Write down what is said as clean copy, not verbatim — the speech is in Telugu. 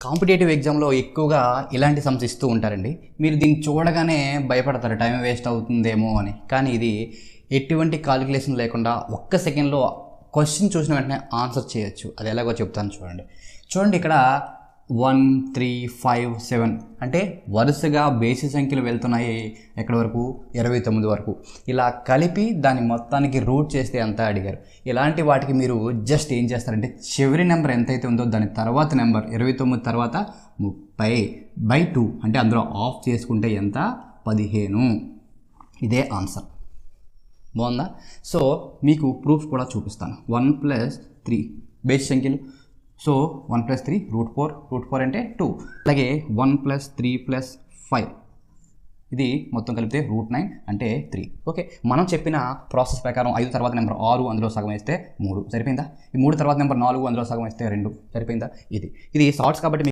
కాంపిటేటివ్ ఎగ్జామ్లో ఎక్కువగా ఇలాంటి సమ్స్ ఇస్తూ ఉంటారండి. మీరు దీన్ని చూడగానే భయపడతారు, టైం వేస్ట్ అవుతుందేమో అని. కానీ ఇది ఎటువంటి కాలిక్యులేషన్ లేకుండా ఒక్క సెకండ్లో క్వశ్చన్ చూసిన వెంటనే ఆన్సర్ చేయొచ్చు. అది ఎలాగో చెప్తాను చూడండి. చూడండి ఇక్కడ 1 3 5 7 అంటే వరుసగా బేసి సంఖ్యలు వెళ్తున్నాయి. ఎక్కడి వరకు? 29 వరకు. ఇలా కలిపి దాన్ని మొత్తానికి రూట్ చేస్తే ఎంత అడిగారు. ఇలాంటి వాటికి మీరు జస్ట్ ఏం చేస్తారంటే చివరి నెంబర్ ఎంతైతే ఉందో దాని తర్వాత నెంబర్ 29 తర్వాత 30/2 అంటే అందులో ఆఫ్ చేసుకుంటే ఎంత? 15. ఇదే ఆన్సర్. బాగుందా? సో మీకు ప్రూఫ్ కూడా చూపిస్తాను. 1 + 3 బేసి సంఖ్యలు. సో 1 + 3 √4 అంటే 2. అలాగే 1 + 3 + 5 ఇది మొత్తం కలిపితే √9 అంటే 3. ఓకే, మనం చెప్పిన ప్రాసెస్ ప్రకారం 5 తర్వాత నెంబర్ 6 అందులో సగం వేస్తే 3 సరిపోయిందా? ఈ 3 తర్వాత నెంబర్ 4 అందులో సగం వేస్తే 2 సరిపోయిందా? ఇది షార్ట్స్ కాబట్టి